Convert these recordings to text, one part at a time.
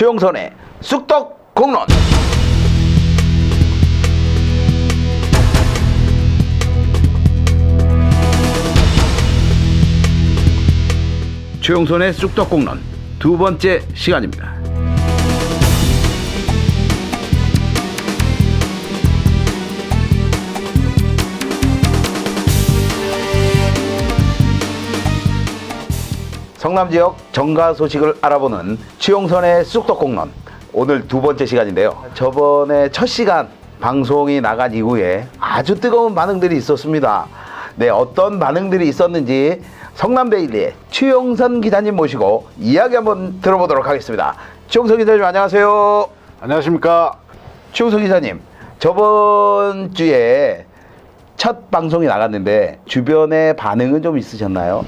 최용선의 쑥떡 공론. 최용선의 쑥떡 공론 두 번째 시간입니다. 성남 지역 정가 소식을 알아보는 최용선의 쑥떡 공론, 오늘 두 번째 시간인데요. 저번에 첫 시간 방송이 나간 이후에 아주 뜨거운 반응들이 있었습니다. 네, 어떤 반응들이 있었는지 성남데일리의 최용선 기자님 모시고 이야기 한번 들어보도록 하겠습니다. 최용선 기자님 안녕하세요. 안녕하십니까. 최용선 기자님, 저번 주에 첫 방송이 나갔는데 주변에 반응은 좀 있으셨나요?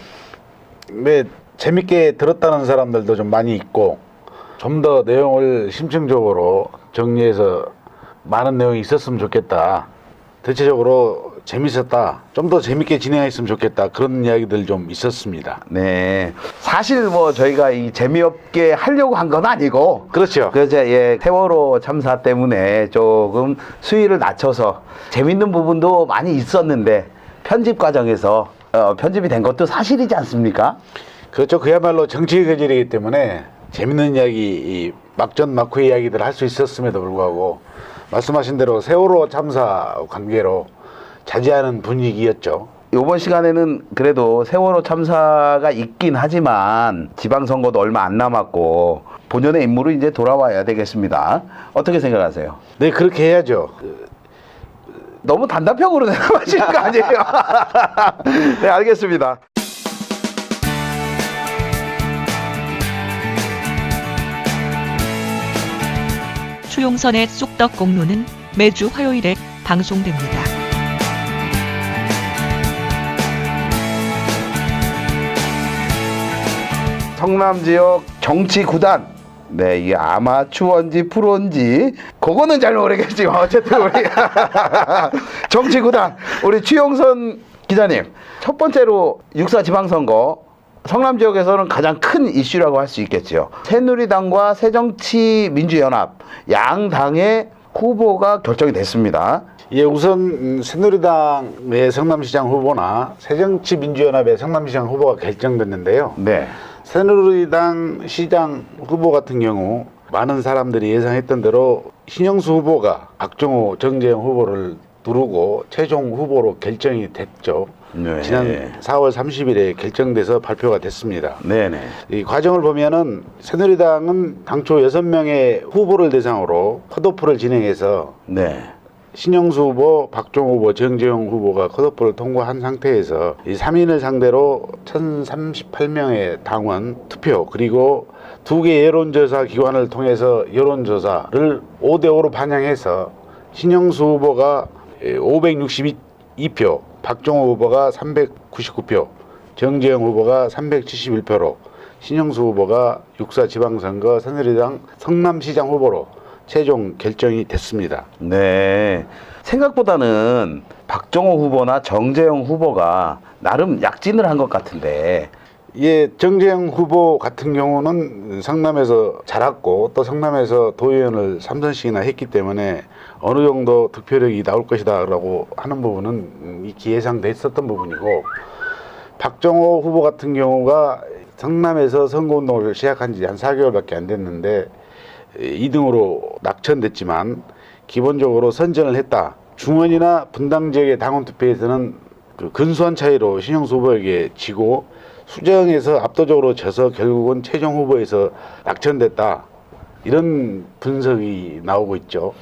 네, 재밌게 들었다는 사람들도 좀 많이 있고, 좀 더 내용을 심층적으로 정리해서 많은 내용이 있었으면 좋겠다, 대체적으로 재밌었다, 좀 더 재밌게 진행했으면 좋겠다, 그런 이야기들 좀 있었습니다. 네, 사실 뭐 저희가 이 재미없게 하려고 한 건 아니고, 그렇죠. 그래서 세월호 참사 때문에 조금 수위를 낮춰서 재밌는 부분도 많이 있었는데 편집 과정에서 편집이 된 것도 사실이지 않습니까? 그렇죠. 그야말로 정치의 계절이기 때문에 재밌는 이야기, 막전 막후 이야기들 할 수 있었음에도 불구하고 말씀하신 대로 세월호 참사 관계로 자제하는 분위기였죠. 이번 시간에는 그래도 세월호 참사가 있긴 하지만 지방선거도 얼마 안 남았고 본연의 임무로 이제 돌아와야 되겠습니다. 어떻게 생각하세요? 네, 그렇게 해야죠. 너무 단답형으로 생각하시는 거 아니에요? 네, 알겠습니다. 최용선의 쑥떡 공론은 매주 화요일에 방송됩니다. 성남 지역 정치 구단, 네, 이게 아마추어인지 프로인지 그거는 잘 모르겠지만 어쨌든 우리 정치 구단 우리 최용선 기자님, 첫 번째로 육사 지방선거 성남 지역에서는 가장 큰 이슈라고 할 수 있겠죠. 새누리당과 새정치민주연합 양 당의 후보가 결정이 됐습니다. 예, 우선 새누리당의 성남시장 후보나 새정치민주연합의 성남시장 후보가 결정됐는데요. 네. 새누리당 시장 후보 같은 경우 많은 사람들이 예상했던 대로 신영수 후보가 박종호, 정재영 후보를 두르고 최종 후보로 결정이 됐죠. 네. 지난 4월 30일에 결정돼서 발표가 됐습니다. 네네. 이 과정을 보면은 새누리당은 당초 6명의 후보를 대상으로 컷오프를 진행해서 네. 신영수 후보, 박종호 후보, 정재영 후보가 컷오프를 통과한 상태에서 이 3인을 상대로 1038명의 당원 투표, 그리고 2개 여론조사 기관을 통해서 여론조사를 5대5로 반영해서 신영수 후보가 562표, 박종호 후보가 399표, 정재영 후보가 371표로 신영수 후보가 육사 지방선거 새누리당 성남시장 후보로 최종 결정이 됐습니다. 네. 생각보다는 박종호 후보나 정재영 후보가 나름 약진을 한 것 같은데. 예, 정재영 후보 같은 경우는 성남에서 자랐고 또 성남에서 도의원을 3선씩이나 했기 때문에 어느 정도 득표력이 나올 것이다라고 하는 부분은 익히 예상됐었던 부분이고, 박종호 후보 같은 경우가 성남에서 선거운동을 시작한 지 한 4개월밖에 안 됐는데 2등으로 낙천됐지만 기본적으로 선전을 했다. 중원이나 분당 지역의 당원 투표에서는 그 근소한 차이로 신영수 후보에게 지고 수정에서 압도적으로 져서 결국은 최종 후보에서 낙천됐다, 이런 분석이 나오고 있죠.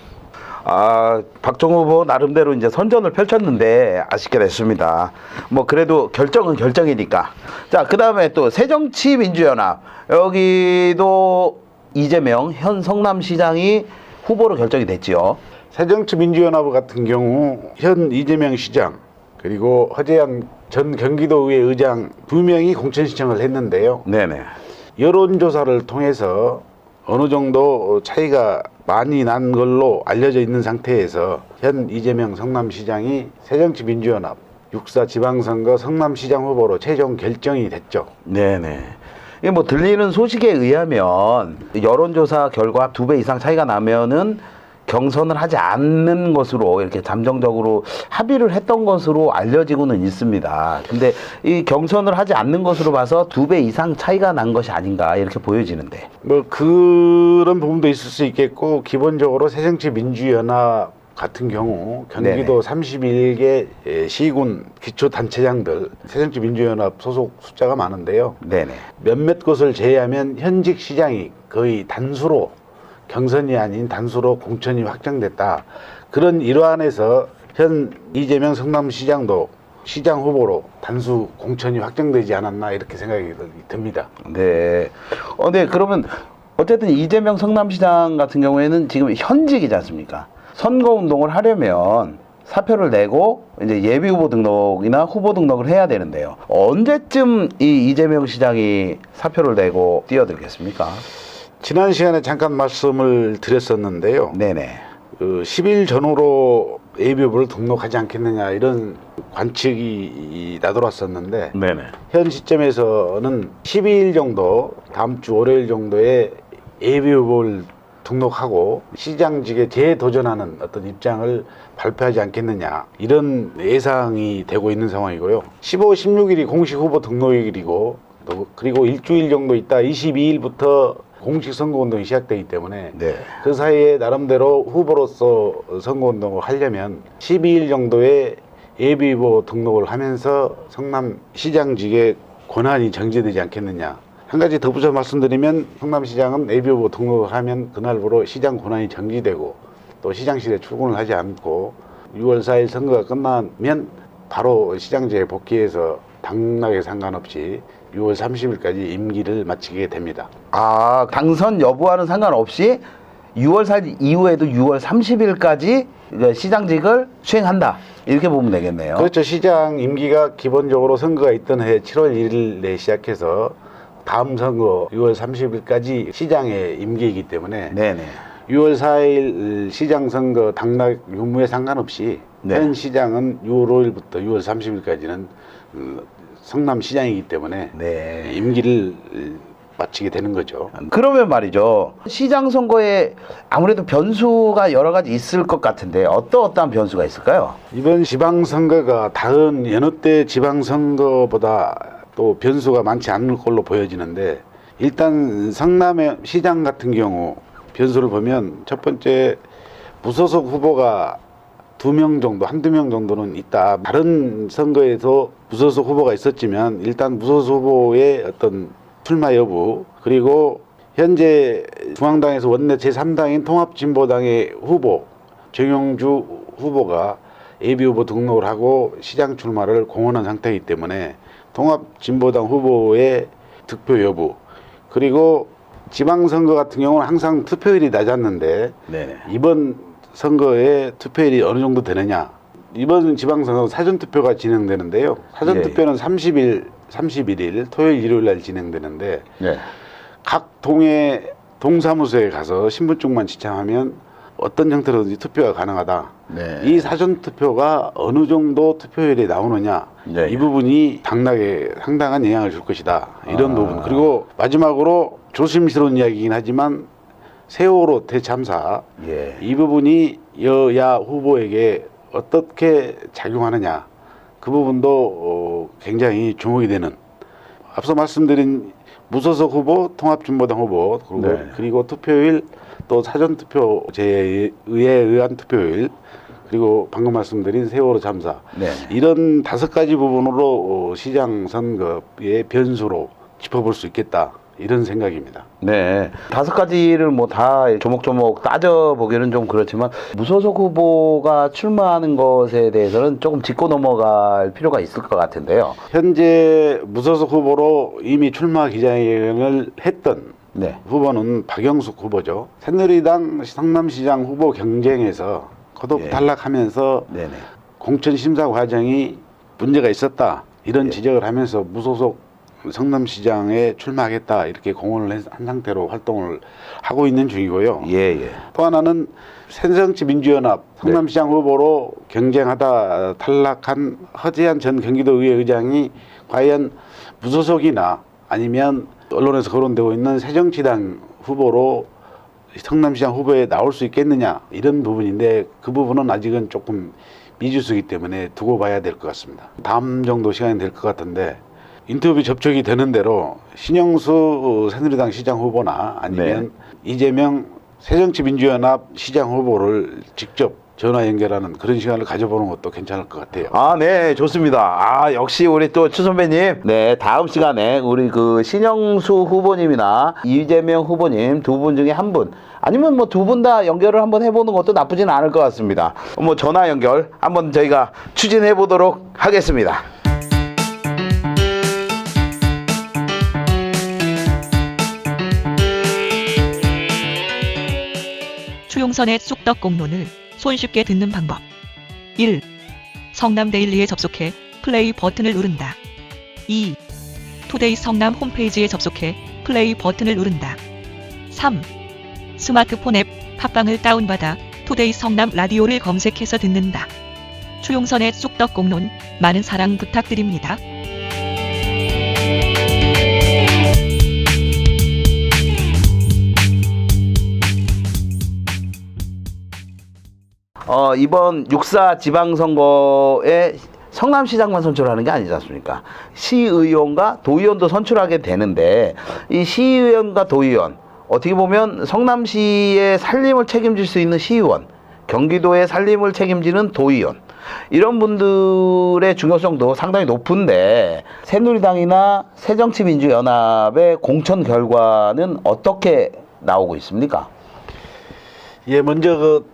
박종호 후보 나름대로 이제 선전을 펼쳤는데 아쉽게 됐습니다. 뭐 그래도 결정은 결정이니까. 자, 그 다음에 또 새정치민주연합, 여기도 이재명 현 성남시장이 후보로 결정이 됐지요. 새정치민주연합 같은 경우 현 이재명 시장 그리고 허재한 전 경기도의회 의장 2명이 공천 신청을 했는데요. 네네. 여론조사를 통해서 어느 정도 차이가 많이 난 걸로 알려져 있는 상태에서 현 이재명 성남시장이 새정치민주연합 육사 지방선거 성남시장 후보로 최종 결정이 됐죠. 네네. 이게 뭐 들리는 소식에 의하면 여론조사 결과 2배 이상 차이가 나면은 경선을 하지 않는 것으로 이렇게 잠정적으로 합의를 했던 것으로 알려지고는 있습니다. 근데 이 경선을 하지 않는 것으로 봐서 2배 이상 차이가 난 것이 아닌가 이렇게 보여지는데. 뭐 그런 부분도 있을 수 있겠고, 기본적으로 새정치민주연합 같은 경우 경기도 31개 시군 기초단체장들 새정치민주연합 소속 숫자가 많은데요. 네네. 몇몇 곳을 제외하면 현직 시장이 거의 단수로, 경선이 아닌 단수로 공천이 확정됐다. 그런 일환에서 현 이재명 성남시장도 시장 후보로 단수 공천이 확정되지 않았나 이렇게 생각이 듭니다. 네. 네, 그러면 어쨌든 이재명 성남시장 같은 경우에는 지금 현직이지 않습니까? 선거운동을 하려면 사표를 내고 이제 예비후보 등록이나 후보 등록을 해야 되는데요. 언제쯤 이 이재명 시장이 사표를 내고 뛰어들겠습니까? 지난 시간에 잠깐 말씀을 드렸었는데요. 네네. 10일 전후로 예비후보를 등록하지 않겠느냐 이런 관측이 나돌았었는데, 네네. 현 시점에서는 12일 정도, 다음 주 월요일 정도에 예비후보를 등록하고 시장직에 재도전하는 어떤 입장을 발표하지 않겠느냐 이런 예상이 되고 있는 상황이고요. 15, 16일이 공식 후보 등록일이고, 또 그리고 일주일 정도 있다 22일부터 공식 선거운동이 시작되기 때문에 네. 그 사이에 나름대로 후보로서 선거운동을 하려면 12일 정도의 예비후보 등록을 하면서 성남시장직의 권한이 정지되지 않겠느냐. 한 가지 덧붙여 말씀드리면, 성남시장은 예비후보 등록을 하면 그날부로 시장 권한이 정지되고 또 시장실에 출근을 하지 않고 6월 4일 선거가 끝나면 바로 시장직에 복귀해서 당락에 상관없이 6월 30일까지 임기를 마치게 됩니다. 아, 당선 여부와는 상관없이 6월 4일 이후에도 6월 30일까지 시장직을 수행한다. 이렇게 보면 되겠네요. 그렇죠. 시장 임기가 기본적으로 선거가 있던 해 7월 1일에 시작해서 다음 선거 6월 30일까지 시장의 임기이기 때문에 네네. 6월 4일 시장 선거 당락 유무에 상관없이 네. 현 시장은 6월 5일부터 6월 30일까지는 성남시장이기 때문에 네. 임기를 마치게 되는 거죠. 그러면 말이죠. 시장 선거에 아무래도 변수가 여러 가지 있을 것 같은데 어떠한 변수가 있을까요? 이번 지방선거가 다른 여느 때 지방선거보다 또 변수가 많지 않을 걸로 보여지는데, 일단 성남의 시장 같은 경우 변수를 보면 첫 번째, 무소속 후보가 2명 정도, 한두 명 정도는 있다. 다른 선거에서 무소속 후보가 있었지만 일단 무소속 후보의 어떤 출마 여부, 그리고 현재 중앙당에서 원내 제3당인 통합진보당의 후보 정영주 후보가 예비후보 등록을 하고 시장 출마를 공언한 상태이기 때문에 통합진보당 후보의 득표 여부, 그리고 지방선거 같은 경우는 항상 투표율이 낮았는데 네. 이번 선거에 투표율이 어느 정도 되느냐. 이번 지방선거는 사전투표가 진행되는데요. 사전투표는 31일 토요일 일요일 날 진행되는데, 네. 각 동의 동사무소에 가서 신분증만 지참하면 어떤 형태로든지 투표가 가능하다. 네. 이 사전투표가 어느 정도 투표율이 나오느냐, 네. 이 부분이 당락에 상당한 영향을 줄 것이다. 이런 부분. 그리고 마지막으로 조심스러운 이야기이긴 하지만 세월호 대참사, 예. 이 부분이 여야 후보에게 어떻게 작용하느냐, 그 부분도 굉장히 주목이 되는, 앞서 말씀드린 무소속 후보, 통합진보당 후보, 네. 그리고 투표일, 또 사전투표제에 의한 투표일, 그리고 방금 말씀드린 세월호 참사, 네. 이런 5가지 부분으로 시장 선거의 변수로 짚어볼 수 있겠다, 이런 생각입니다. 네. 5가지를 뭐 다 조목조목 따져보기는 좀 그렇지만 무소속 후보가 출마하는 것에 대해서는 조금 짚고 넘어갈 필요가 있을 것 같은데요. 현재 무소속 후보로 이미 출마 기자회견을 했던 네. 후보는 박영숙 후보죠. 새누리당 성남시장 후보 경쟁에서 거듭 예. 탈락하면서 네네. 공천 심사 과정이 문제가 있었다, 이런 예. 지적을 하면서 무소속 성남시장에 출마하겠다 이렇게 공언을 한 상태로 활동을 하고 있는 중이고요. 예. 또 하나는 새정치민주연합 성남시장 후보로 경쟁하다 탈락한 허재한 전 경기도의회 의장이 과연 무소속이나 아니면 언론에서 거론되고 있는 새정치당 후보로 성남시장 후보에 나올 수 있겠느냐 이런 부분인데 그 부분은 아직은 조금 미지수이기 때문에 두고 봐야 될 것 같습니다. 다음 정도 시간이 될 것 같은데 인터뷰 접촉이 되는 대로 신영수 새누리당 시장 후보나 아니면 이재명 새정치민주연합 시장 후보를 직접 전화 연결하는 그런 시간을 가져보는 것도 괜찮을 것 같아요. 아, 네, 좋습니다. 아, 역시 우리 또 추 선배님. 네, 다음 시간에 우리 그 신영수 후보님이나 이재명 후보님 두 분 중에 한 분, 아니면 뭐 두 분 다 연결을 한번 해보는 것도 나쁘진 않을 것 같습니다. 뭐 전화 연결 한번 저희가 추진해 보도록 하겠습니다. 추용선의 쑥떡 공론을 손쉽게 듣는 방법. 1. 성남 데일리에 접속해 플레이 버튼을 누른다. 2. 투데이 성남 홈페이지에 접속해 플레이 버튼을 누른다. 3. 스마트폰 앱 팟빵을 다운받아 투데이 성남 라디오를 검색해서 듣는다. 추용선의 쑥떡 공론 많은 사랑 부탁드립니다. 이번 6.4 지방선거에 성남시장만 선출하는 게 아니지 않습니까? 시의원과 도의원도 선출하게 되는데 이 시의원과 도의원, 어떻게 보면 성남시의 살림을 책임질 수 있는 시의원, 경기도의 살림을 책임지는 도의원, 이런 분들의 중요성도 상당히 높은데 새누리당이나 새정치민주연합의 공천 결과는 어떻게 나오고 있습니까? 예, 먼저 그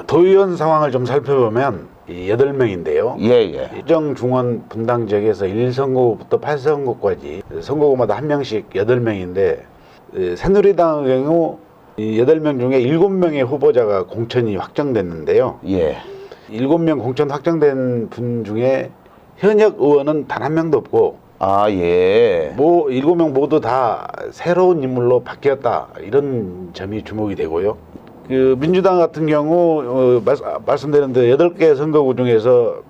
도의원 상황을 좀 살펴보면 8명인데요. 예. 일정 중원 분당 지역에서 1선거구부터 8선거구까지 선거구마다 한 명씩 8명인데 새누리당의 경우 8명 중에 7명의 후보자가 공천이 확정됐는데요. 예. 7명 공천 확정된 분 중에 현역 의원은 단 한 명도 없고 아, 예. 뭐 7명 모두 다 새로운 인물로 바뀌었다 이런 점이 주목이 되고요. 그 민주당 같은 경우 말씀드린 대로 8개 선거구 중에서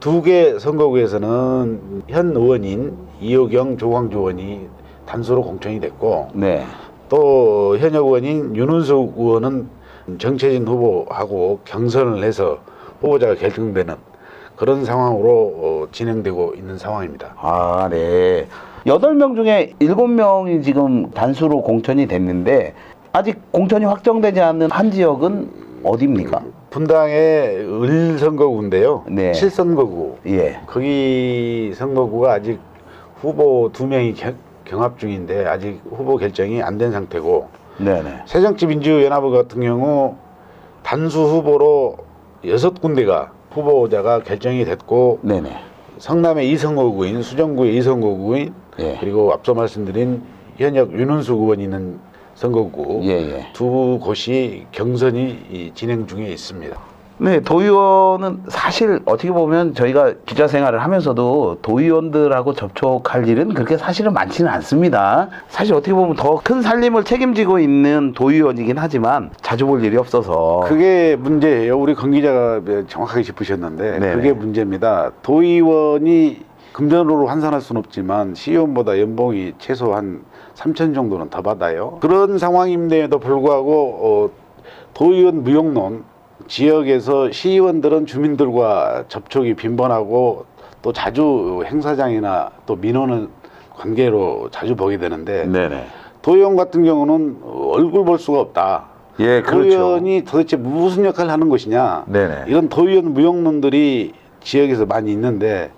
2개 선거구에서는 현 의원인 이호경 조광주 의원이 단수로 공천이 됐고 네. 또 현역 의원인 윤은숙 의원은 정채진 후보하고 경선을 해서 후보자가 결정되는 그런 상황으로 진행되고 있는 상황입니다. 아, 네. 8명 중에 7명이 지금 단수로 공천이 됐는데 아직 공천이 확정되지 않는 한 지역은 어디입니까? 분당의 을선거구인데요. 네. 7선거구. 예. 거기 선거구가 아직 후보 2명이 경합 중인데 아직 후보 결정이 안 된 상태고 네네. 새정치민주연합 같은 경우 단수 후보로 6군데가 후보자가 결정이 됐고 네네. 성남의 2선거구인 수정구의 2선거구인 예. 그리고 앞서 말씀드린 현역 윤은숙 의원이 있는 선거구 예. 두 곳이 경선이 진행 중에 있습니다. 네, 도의원은 사실 어떻게 보면 저희가 기자 생활을 하면서도 도의원들하고 접촉할 일은 그렇게 사실은 많지는 않습니다. 사실 어떻게 보면 더 큰 살림을 책임지고 있는 도의원이긴 하지만 자주 볼 일이 없어서. 그게 문제예요. 우리 권 기자가 정확하게 짚으셨는데 네네. 그게 문제입니다. 도의원이 금전으로 환산할 수는 없지만 시의원보다 연봉이 최소한 3천 정도는 더 받아요. 그런 상황임에도 불구하고 도의원 무용론, 지역에서 시의원들은 주민들과 접촉이 빈번하고 또 자주 행사장이나 또 민원은 관계로 자주 보게 되는데 네네. 도의원 같은 경우는 얼굴 볼 수가 없다. 예, 그렇죠. 도의원이 도대체 무슨 역할을 하는 것이냐. 네네. 이런 도의원 무용론들이 지역에서 많이 있는데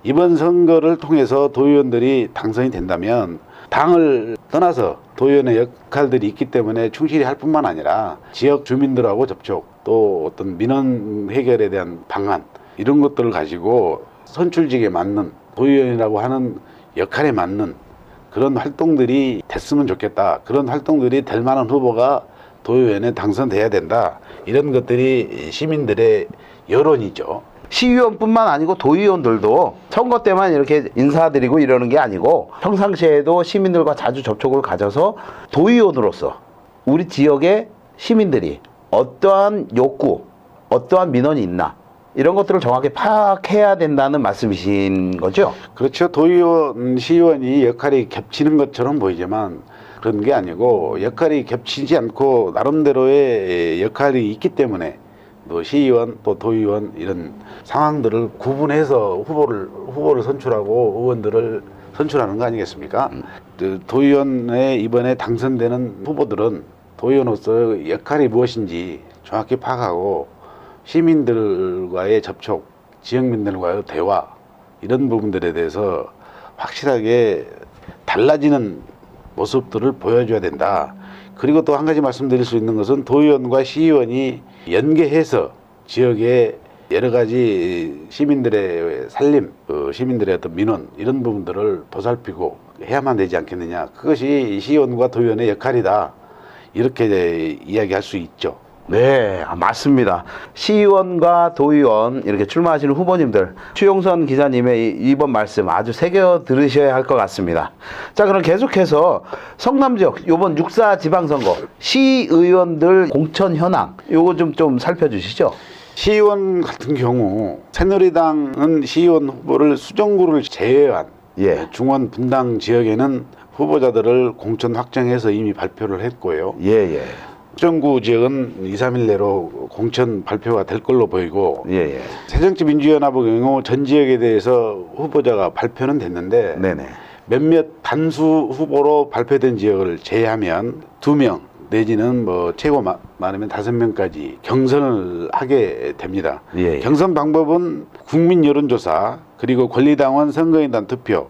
이번 선거를 통해서 도의원들이 당선이 된다면 당을 떠나서 도의원의 역할들이 있기 때문에 충실히 할 뿐만 아니라 지역 주민들하고 접촉 또 어떤 민원 해결에 대한 방안 이런 것들을 가지고 선출직에 맞는 도의원이라고 하는 역할에 맞는 그런 활동들이 됐으면 좋겠다. 그런 활동들이 될 만한 후보가 도의원에 당선돼야 된다. 이런 것들이 시민들의 여론이죠. 시의원뿐만 아니고 도의원들도 선거 때만 이렇게 인사드리고 이러는 게 아니고 평상시에도 시민들과 자주 접촉을 가져서 도의원으로서 우리 지역의 시민들이 어떠한 욕구, 어떠한 민원이 있나 이런 것들을 정확히 파악해야 된다는 말씀이신 거죠? 그렇죠. 도의원, 시의원이 역할이 겹치는 것처럼 보이지만 그런 게 아니고 역할이 겹치지 않고 나름대로의 역할이 있기 때문에 또 시의원 또 도의원 이런 상황들을 구분해서 후보를 선출하고 의원들을 선출하는 거 아니겠습니까? 그 도의원에 이번에 당선되는 후보들은 도의원으로서 역할이 무엇인지 정확히 파악하고 시민들과의 접촉, 지역민들과의 대화 이런 부분들에 대해서 확실하게 달라지는 모습들을 보여줘야 된다. 그리고 또 한 가지 말씀드릴 수 있는 것은 도의원과 시의원이 연계해서 지역의 여러 가지 시민들의 살림, 시민들의 어떤 민원 이런 부분들을 보살피고 해야만 되지 않겠느냐. 그것이 시의원과 도의원의 역할이다. 이렇게 이야기할 수 있죠. 네, 맞습니다. 시의원과 도의원 이렇게 출마하시는 후보님들 추용선 기자님의 이번 말씀 아주 새겨 들으셔야 할 것 같습니다. 자, 그럼 계속해서 성남 지역 이번 6.4 지방선거 시의원들 공천 현황 요거 좀 살펴주시죠. 시의원 같은 경우 새누리당은 시의원 후보를 수정구를 제외한 예. 중원 분당 지역에는 후보자들을 공천 확정해서 이미 발표를 했고요. 예. 수정구 지역은 2, 3일 내로 공천 발표가 될 걸로 보이고 예. 새정치민주연합의 경우 전 지역에 대해서 후보자가 발표는 됐는데 네네. 몇몇 단수 후보로 발표된 지역을 제외하면 2명 내지는 뭐 최고 많으면 5명까지 경선을 하게 됩니다. 예. 경선 방법은 국민 여론조사 그리고 권리당원 선거인단 투표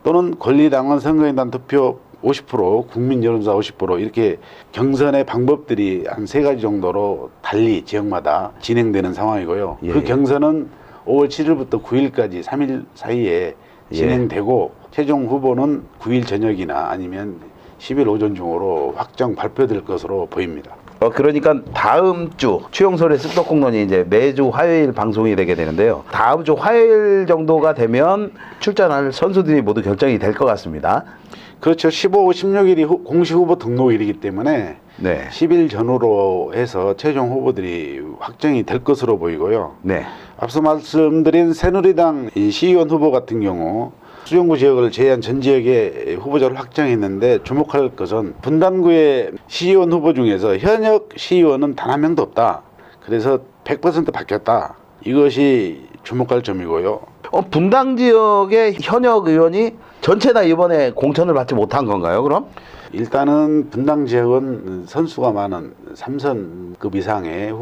또는 권리당원 선거인단 투표 50% 국민 여론조사 50% 이렇게 경선의 방법들이 한 3가지 정도로 달리 지역마다 진행되는 상황이고요. 예. 그 경선은 5월 7일부터 9일까지 3일 사이에 진행되고 최종 후보는 9일 저녁이나 아니면 10일 오전 중으로 확정 발표될 것으로 보입니다. 그러니까 다음 주 추용설의 습덕공론이 이제 매주 화요일 방송이 되게 되는데요. 다음 주 화요일 정도가 되면 출전할 선수들이 모두 결정이 될 것 같습니다. 그렇죠. 15, 16일이 공식 후보 등록일이기 때문에 네. 10일 전후로 해서 최종 후보들이 확정이 될 것으로 보이고요. 네. 앞서 말씀드린 새누리당 시의원 후보 같은 경우 수정구 지역을 제외한 전 지역에 후보자를 확정했는데 주목할 것은 분당구의 시의원 후보 중에서 현역 시의원은 단 한 명도 없다. 그래서 100% 바뀌었다. 이것이 주목할 점이고요. 분당 지역의 현역 의원이 전체 다 이번에 공천을 받지 못한 건가요, 그럼? 일단은 분당 지역은 선수가 많은 3선급 이상의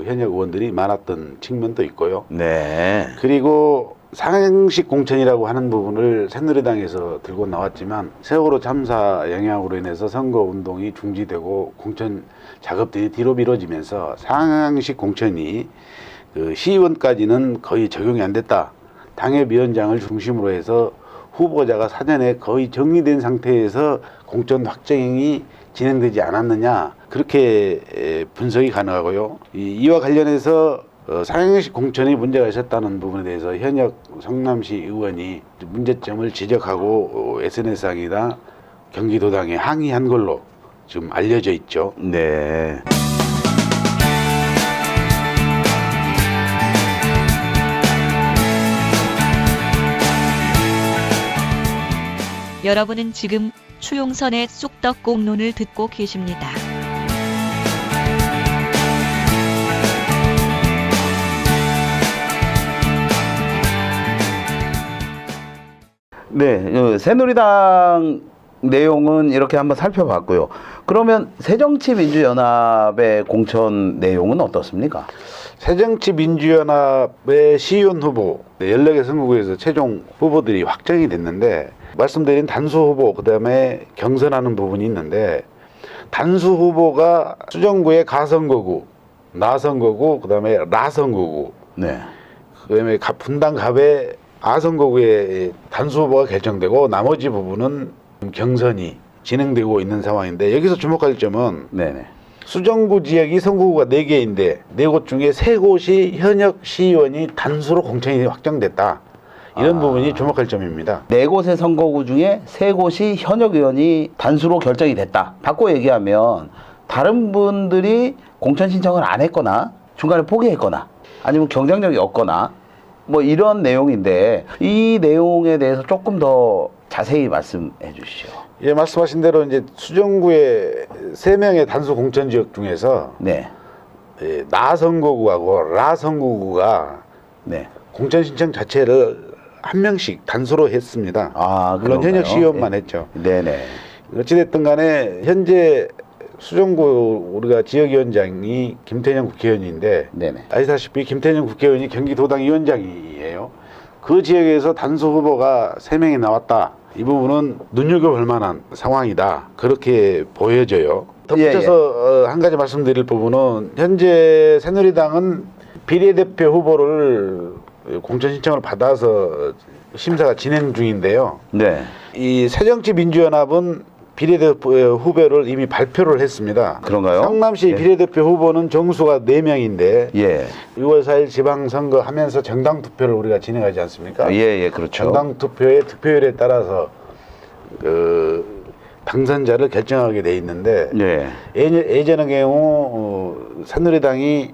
현역 의원들이 많았던 측면도 있고요. 네. 그리고 상식 공천이라고 하는 부분을 새누리당에서 들고 나왔지만 세월호 참사 영향으로 인해서 선거 운동이 중지되고 공천 작업들이 뒤로 미뤄지면서 상식 공천이 그 시의원까지는 거의 적용이 안 됐다. 당협위원장을 중심으로 해서 후보자가 사전에 거의 정리된 상태에서 공천 확정이 진행되지 않았느냐 그렇게 분석이 가능하고요. 이와 관련해서 상식 공천이 문제가 있었다는 부분에 대해서 현역 성남시 의원이 문제점을 지적하고 SNS상이나 경기도당에 항의한 걸로 지금 알려져 있죠. 네. 여러분은 지금 추용선의 쑥떡공론을 듣고 계십니다. 네, 새누리당 내용은 이렇게 한번 살펴봤고요. 그러면 새정치민주연합의 공천 내용은 어떻습니까? 새정치민주연합의 시의원 후보 14개 선거구에서 최종 후보들이 확정이 됐는데 말씀드린 단수 후보 그다음에 경선하는 부분이 있는데 단수 후보가 수정구의 가선거구, 나선거구, 그다음에 라선거구, 네. 그다음에 분당 갑의 아선거구의 단수 후보가 결정되고 나머지 부분은 경선이 진행되고 있는 상황인데 여기서 주목할 점은 네네. 수정구 지역이 선거구가 4개인데 4곳 중에 3곳이 현역 시의원이 단수로 공천이 확정됐다. 이런 부분이 주목할 점입니다. 4곳의 선거구 중에 3곳이 현역 의원이 단수로 결정이 됐다. 바꿔 얘기하면 다른 분들이 공천 신청을 안 했거나 중간에 포기했거나 아니면 경쟁력이 없거나 뭐 이런 내용인데 이 내용에 대해서 조금 더 자세히 말씀해 주시죠. 예, 말씀하신 대로 이제 수정구의 3명의 단수 공천 지역 중에서 네. 예, 나 선거구하고 라 선거구가 네. 공천 신청 자체를 한 명씩 단수로 했습니다. 아, 물론 그런가요? 현역 시의원만 예. 했죠. 네네. 어찌됐든 간에 현재 수정구 우리가 지역위원장이 김태년 국회의원인데 네네. 아시다시피 김태년 국회의원이 경기도당 위원장이에요. 그 지역에서 단수 후보가 3명이 나왔다. 이 부분은 눈여겨볼 만한 상황이다. 그렇게 보여져요. 덧붙여서 한 가지 말씀드릴 부분은 현재 새누리당은 비례대표 후보를 공천 신청을 받아서 심사가 진행 중인데요. 네. 이 새정치민주연합은 비례대표 후보를 이미 발표를 했습니다. 그런가요? 성남시 예. 비례대표 후보는 정수가 4명인데 예. 6월 4일 지방선거 하면서 정당 투표를 우리가 진행하지 않습니까? 예, 그렇죠. 정당 투표의 득표율에 따라서 그 당선자를 결정하게 돼 있는데 예. 예전의 경우 새누리당이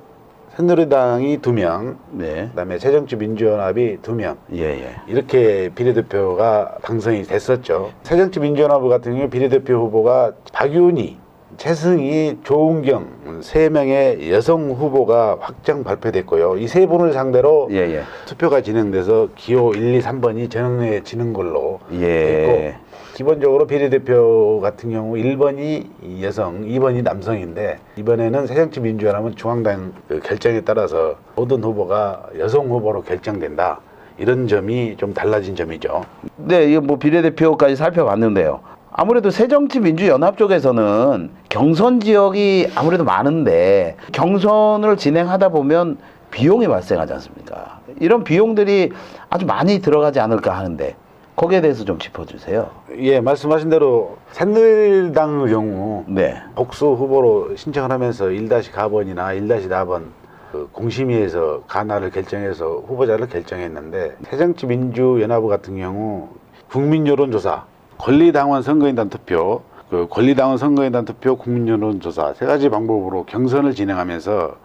2명, 네. 그다음에 새정치민주연합이 2명 예. 이렇게 비례대표가 당선이 됐었죠. 새정치민주연합 같은 경우 비례대표 후보가 박윤희, 최승희, 조은경 3명의 여성 후보가 확정 발표됐고요. 이 3분을 상대로 예. 투표가 진행돼서 기호 1, 2, 3번이 전원내지는 걸로 예. 됐고 기본적으로 비례대표 같은 경우 1번이 여성, 2번이 남성인데 이번에는 새정치민주연합은 중앙당 그 결정에 따라서 모든 후보가 여성 후보로 결정된다. 이런 점이 좀 달라진 점이죠. 네, 이거 뭐 비례대표까지 살펴봤는데요. 아무래도 새정치민주연합 쪽에서는 경선 지역이 아무래도 많은데 경선을 진행하다 보면 비용이 발생하지 않습니까? 이런 비용들이 아주 많이 들어가지 않을까 하는데 거기에 대해서 좀 짚어주세요. 예, 말씀하신 대로 새누리당의 경우 네. 복수 후보로 신청을 하면서 1-가번이나 1-4번 그 공심위에서 간화를 결정해서 후보자를 결정했는데 새정치민주연합 같은 경우 국민여론조사, 권리당원 선거인단 투표, 그 권리당원 선거인단 투표, 국민여론조사 3가지 방법으로 경선을 진행하면서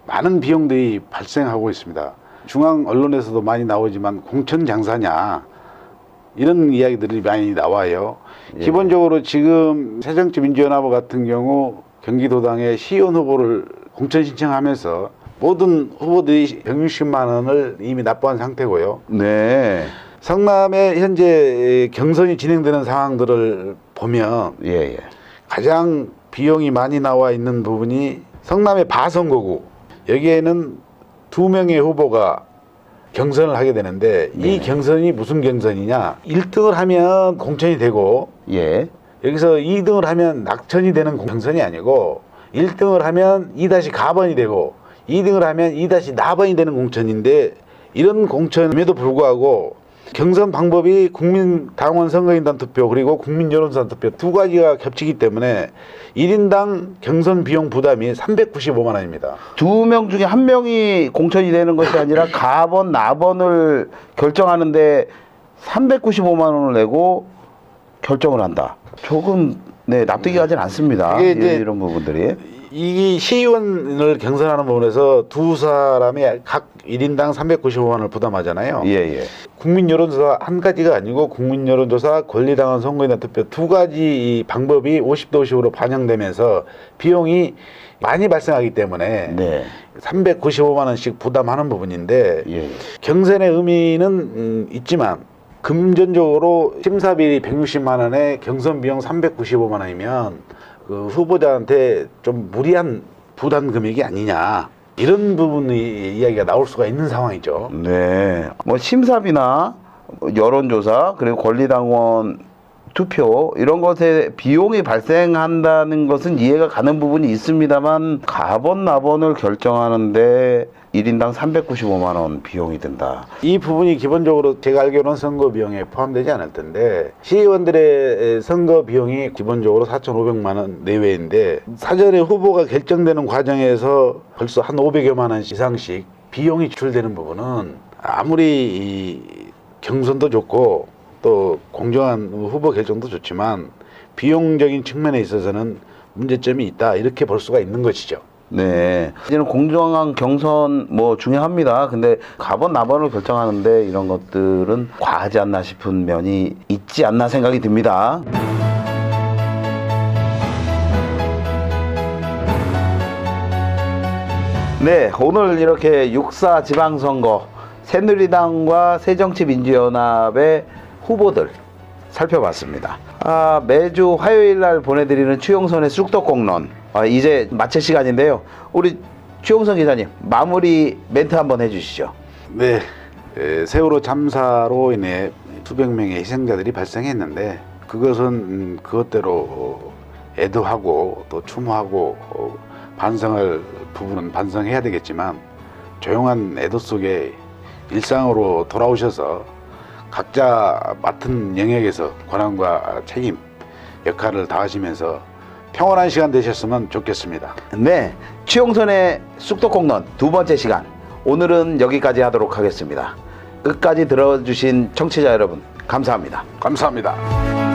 많은 비용들이 발생하고 있습니다. 중앙 언론에서도 많이 나오지만 공천장사냐 이런 이야기들이 많이 나와요. 예. 기본적으로 지금 새정치민주연합 같은 경우 경기도당의 시의원 후보를 공천 신청하면서 모든 후보들이 160만 원을 이미 납부한 상태고요. 네. 성남의 현재 경선이 진행되는 상황들을 보면 예. 가장 비용이 많이 나와 있는 부분이 성남의 바선거구. 여기에는 2명의 후보가 경선을 하게 되는데 이 경선이 무슨 경선이냐? 1등을 하면 공천이 되고 예. 여기서 2등을 하면 낙천이 되는 경선이 아니고 1등을 하면 2-가번이 되고 2등을 하면 2-나번이 되는 공천인데 이런 공천임에도 불구하고 경선 방법이 국민당원 선거인단 투표 그리고 국민여론조사 투표 2가지가 겹치기 때문에 1인당 경선 비용 부담이 395만 원입니다. 2명 중에 1명이 공천이 되는 것이 아니라 가번, 나번을 결정하는데 395만 원을 내고 결정을 한다. 조금 납득이 가진 않습니다. 이게 이제 이런 부분들이. 이 시의원을 경선하는 부분에서 2사람이 각 1인당 395만 원을 부담하잖아요. 예. 국민여론조사 한 가지가 아니고 국민여론조사, 권리당원 선거인단 투표 2가지 이 방법이 50대50으로 반영되면서 비용이 많이 발생하기 때문에 네. 395만 원씩 부담하는 부분인데 예. 경선의 의미는 있지만 금전적으로 심사비리 160만 원에 경선 비용 395만 원이면 그 후보자한테 좀 무리한 부담 금액이 아니냐 이런 부분이 이야기가 나올 수가 있는 상황이죠. 네. 뭐 심사비나 여론조사 그리고 권리당원 투표 이런 것에 비용이 발생한다는 것은 이해가 가는 부분이 있습니다만 가번 나번을 결정하는데 1인당 395만 원 비용이 든다. 이 부분이 기본적으로 제가 알기로는 선거 비용에 포함되지 않을 텐데 시의원들의 선거 비용이 기본적으로 4,500만 원 내외인데 사전에 후보가 결정되는 과정에서 벌써 한 500여만 원 이상씩 비용이 지출되는 부분은 아무리 이 경선도 좋고 또 공정한 후보 결정도 좋지만 비용적인 측면에 있어서는 문제점이 있다 이렇게 볼 수가 있는 것이죠. 네. 이제는 공정한 경선 뭐 중요합니다. 근데 가번 나번을 결정하는데 이런 것들은 과하지 않나 싶은 면이 있지 않나 생각이 듭니다. 네, 오늘 이렇게 6.4 지방선거 새누리당과 새정치민주연합의 후보들 살펴봤습니다. 매주 화요일 날 보내드리는 추용선의 쑥떡공론 이제 마칠 시간인데요. 우리 추용선 기자님 마무리 멘트 한번 해주시죠. 네, 세월호 참사로 인해 수백 명의 희생자들이 발생했는데 그것은 그것대로 애도하고 또 추모하고 반성할 부분은 반성해야 되겠지만 조용한 애도 속에 일상으로 돌아오셔서 각자 맡은 영역에서 권한과 책임, 역할을 다하시면서 평온한 시간 되셨으면 좋겠습니다. 네, 추용선의 쑥떡공론 두 번째 시간 오늘은 여기까지 하도록 하겠습니다. 끝까지 들어주신 청취자 여러분 감사합니다. 감사합니다.